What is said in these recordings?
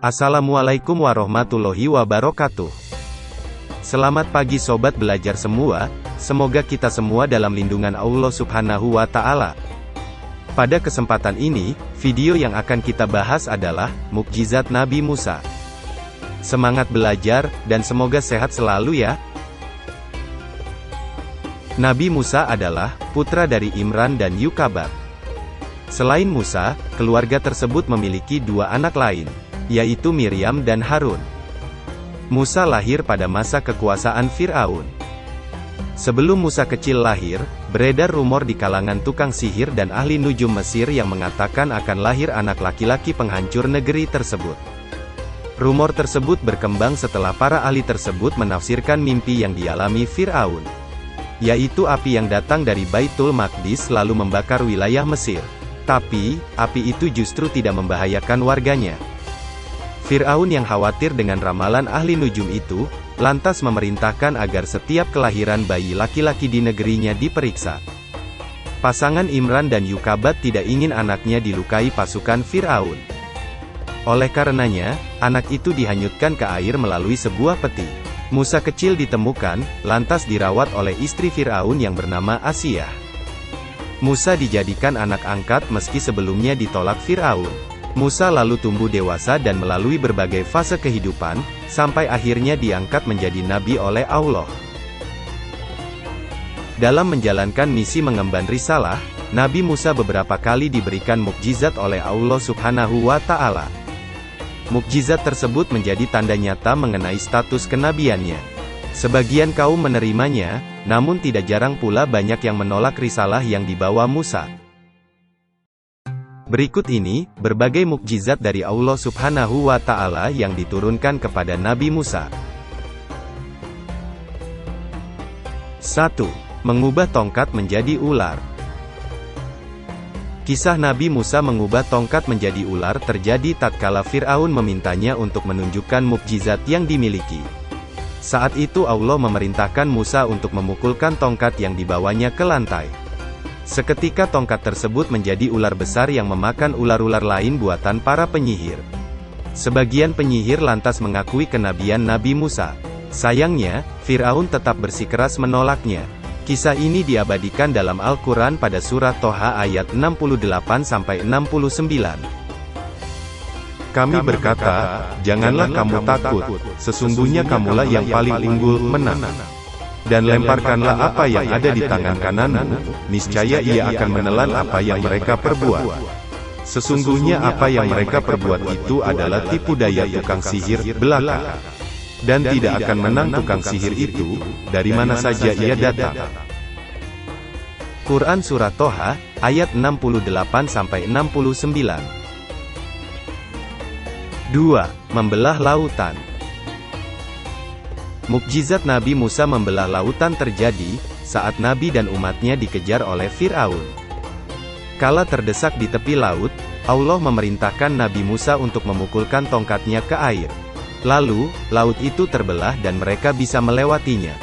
Assalamualaikum warahmatullahi wabarakatuh. Selamat pagi sobat belajar semua, semoga kita semua dalam lindungan Allah Subhanahu wa Ta'ala. Pada kesempatan ini, video yang akan kita bahas adalah mukjizat Nabi Musa. Semangat belajar, dan semoga sehat selalu ya. Nabi Musa adalah putra dari Imran dan Yukabat. Selain Musa, keluarga tersebut memiliki dua anak lain, yaitu Miriam dan Harun. Musa lahir pada masa kekuasaan Fir'aun. Sebelum Musa kecil lahir, beredar rumor di kalangan tukang sihir dan ahli nujum Mesir yang mengatakan akan lahir anak laki-laki penghancur negeri tersebut. Rumor tersebut berkembang setelah para ahli tersebut menafsirkan mimpi yang dialami Fir'aun, yaitu api yang datang dari Baitul Maqdis lalu membakar wilayah Mesir. Tapi, api itu justru tidak membahayakan warganya. Fir'aun yang khawatir dengan ramalan ahli nujum itu, lantas memerintahkan agar setiap kelahiran bayi laki-laki di negerinya diperiksa. Pasangan Imran dan Yukabat tidak ingin anaknya dilukai pasukan Fir'aun. Oleh karenanya, anak itu dihanyutkan ke air melalui sebuah peti. Musa kecil ditemukan, lantas dirawat oleh istri Fir'aun yang bernama Asiyah. Musa dijadikan anak angkat meski sebelumnya ditolak Fir'aun. Musa lalu tumbuh dewasa dan melalui berbagai fase kehidupan, sampai akhirnya diangkat menjadi nabi oleh Allah. Dalam menjalankan misi mengemban risalah, Nabi Musa beberapa kali diberikan mukjizat oleh Allah Subhanahu wa Ta'ala. Mukjizat tersebut menjadi tanda nyata mengenai status kenabiannya. Sebagian kaum menerimanya, namun tidak jarang pula banyak yang menolak risalah yang dibawa Musa. Berikut ini, berbagai mukjizat dari Allah Subhanahu wa Ta'ala yang diturunkan kepada Nabi Musa. 1. Mengubah tongkat menjadi ular. Kisah Nabi Musa mengubah tongkat menjadi ular terjadi tatkala Fir'aun memintanya untuk menunjukkan mukjizat yang dimiliki. Saat itu Allah memerintahkan Musa untuk memukulkan tongkat yang dibawanya ke lantai. Seketika tongkat tersebut menjadi ular besar yang memakan ular-ular lain buatan para penyihir. Sebagian penyihir lantas mengakui kenabian Nabi Musa. Sayangnya, Fir'aun tetap bersikeras menolaknya. Kisah ini diabadikan dalam Al-Quran pada surat Toha ayat 68-69. Kami berkata, janganlah kamu takut, sesungguhnya kamulah yang paling unggul, menang. Dan lemparkanlah apa yang ada di tangan kananmu, niscaya ia akan menelan apa yang mereka perbuat. Sesungguhnya apa yang mereka perbuat itu adalah tipu daya tukang sihir belaka. Dan tidak akan menang tukang sihir itu, dari mana saja ia datang. Quran Surat Toha, ayat 68-69. 2. Membelah lautan. Mukjizat Nabi Musa membelah lautan terjadi, saat Nabi dan umatnya dikejar oleh Fir'aun. Kala terdesak di tepi laut, Allah memerintahkan Nabi Musa untuk memukulkan tongkatnya ke air. Lalu, laut itu terbelah dan mereka bisa melewatinya.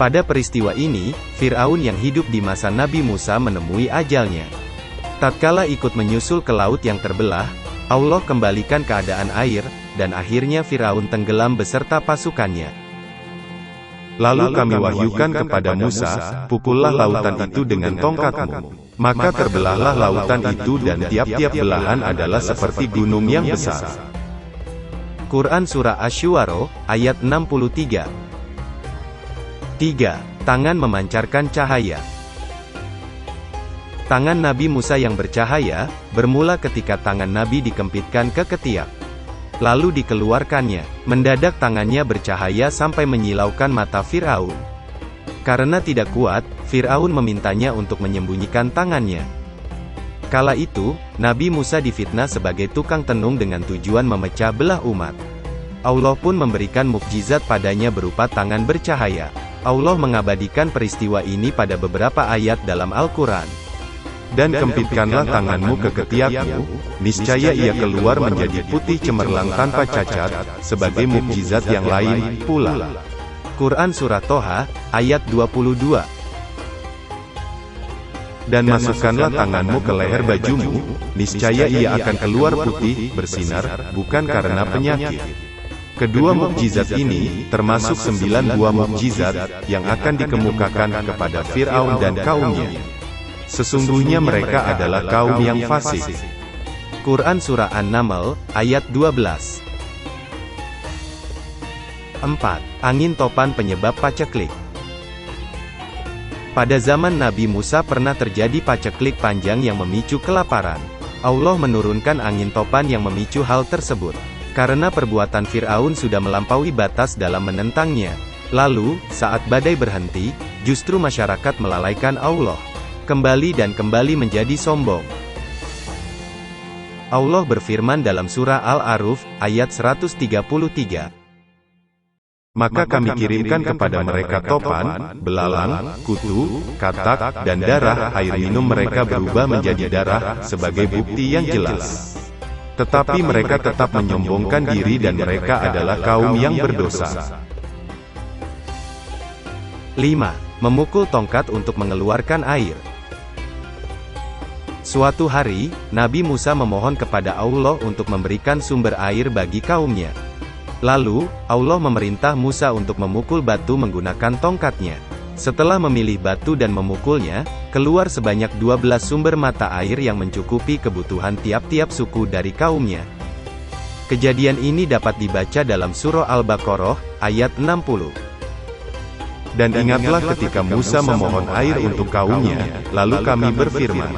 Pada peristiwa ini, Fir'aun yang hidup di masa Nabi Musa menemui ajalnya. Tatkala ikut menyusul ke laut yang terbelah, Allah kembalikan keadaan air, dan akhirnya Fir'aun tenggelam beserta pasukannya. Lalu kami wahyukan kepada Musa, pukullah lautan itu dengan tongkatmu. Maka terbelahlah lautan itu dan tiap-tiap belahan adalah seperti gunung yang besar. Quran Surah Asy-Syu'ara, ayat 63. 3. Tangan memancarkan cahaya. Tangan Nabi Musa yang bercahaya, bermula ketika tangan Nabi dikempitkan ke ketiak. Lalu dikeluarkannya. Mendadak tangannya bercahaya sampai menyilaukan mata Fir'aun. Karena tidak kuat, Fir'aun memintanya untuk menyembunyikan tangannya. Kala itu, Nabi Musa difitnah sebagai tukang tenung dengan tujuan memecah belah umat. Allah pun memberikan mukjizat padanya berupa tangan bercahaya. Allah mengabadikan peristiwa ini pada beberapa ayat dalam Al-Quran. Dan kempitkanlah tanganmu ke ketiakmu, niscaya ia keluar menjadi putih cemerlang tanpa cacat, sebagai mukjizat yang lain pula. Quran Surah Toha, ayat 22. Dan masukkanlah tanganmu ke leher bajumu, niscaya ia akan keluar putih, bersinar, bukan karena penyakit. Kedua mukjizat ini, termasuk 9 buah mukjizat, yang akan dikemukakan kepada Fir'aun dan kaumnya. Sesungguhnya mereka adalah kaum yang fasik. Quran Surah An-Naml, ayat 12. 4. Angin topan penyebab paceklik. Pada zaman Nabi Musa pernah terjadi paceklik panjang yang memicu kelaparan. Allah menurunkan angin topan yang memicu hal tersebut. Karena perbuatan Fir'aun sudah melampaui batas dalam menentangnya. Lalu, saat badai berhenti, justru masyarakat melalaikan Allah. Kembali dan kembali menjadi sombong. Allah berfirman dalam surah Al-A'raf, ayat 133. Maka kami kirimkan kepada mereka topan, belalang, kutu, katak, dan darah. Air minum mereka berubah menjadi darah, sebagai bukti yang jelas. Tetapi mereka tetap menyombongkan diri dan mereka adalah kaum yang berdosa. 5. Memukul tongkat untuk mengeluarkan air. Suatu hari, Nabi Musa memohon kepada Allah untuk memberikan sumber air bagi kaumnya. Lalu, Allah memerintah Musa untuk memukul batu menggunakan tongkatnya. Setelah memilih batu dan memukulnya, keluar sebanyak 12 sumber mata air yang mencukupi kebutuhan tiap-tiap suku dari kaumnya. Kejadian ini dapat dibaca dalam surah Al-Baqarah, ayat 60. Dan ingatlah ketika Musa memohon air untuk kaumnya, lalu kami berfirman,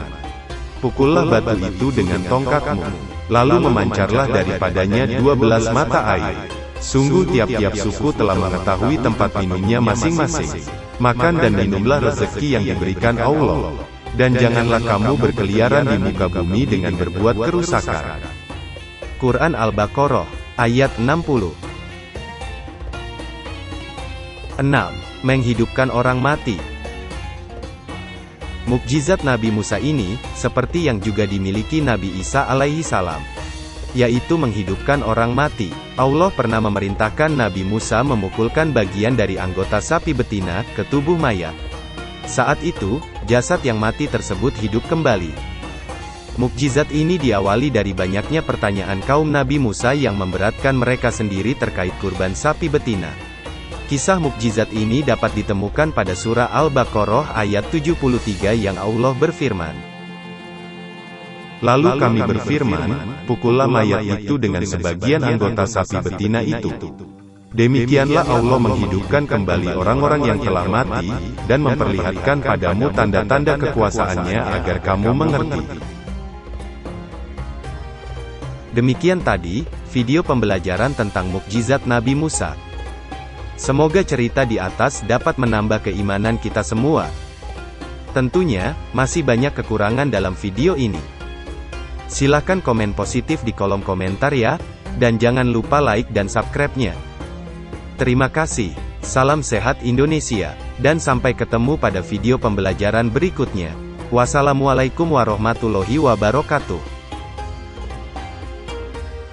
pukullah batu itu dengan tongkatmu, lalu memancarlah daripadanya 12 mata air. Sungguh tiap-tiap suku telah mengetahui tempat minumnya masing-masing. Makan dan minumlah rezeki yang diberikan Allah. Dan janganlah kamu berkeliaran di muka bumi dengan berbuat kerusakan. Quran Al-Baqarah, ayat 60. 6. Menghidupkan orang mati. Mukjizat Nabi Musa ini, seperti yang juga dimiliki Nabi Isa alaihi salam, yaitu menghidupkan orang mati. Allah pernah memerintahkan Nabi Musa memukulkan bagian dari anggota sapi betina ke tubuh mayat. Saat itu, jasad yang mati tersebut hidup kembali. Mukjizat ini diawali dari banyaknya pertanyaan kaum Nabi Musa yang memberatkan mereka sendiri terkait kurban sapi betina. Kisah mukjizat ini dapat ditemukan pada surah Al-Baqarah ayat 73 yang Allah berfirman, lalu kami berfirman, pukullah mayat itu dengan sebagian anggota sapi betina itu. Demikianlah Allah menghidupkan kembali orang-orang yang telah mati, dan memperlihatkan padamu tanda-tanda kekuasaannya agar kamu mengerti. Demikian tadi, video pembelajaran tentang mukjizat Nabi Musa. Semoga cerita di atas dapat menambah keimanan kita semua. Tentunya, masih banyak kekurangan dalam video ini. Silakan komen positif di kolom komentar ya, dan jangan lupa like dan subscribe-nya. Terima kasih, salam sehat Indonesia, dan sampai ketemu pada video pembelajaran berikutnya. Wassalamualaikum warahmatullahi wabarakatuh.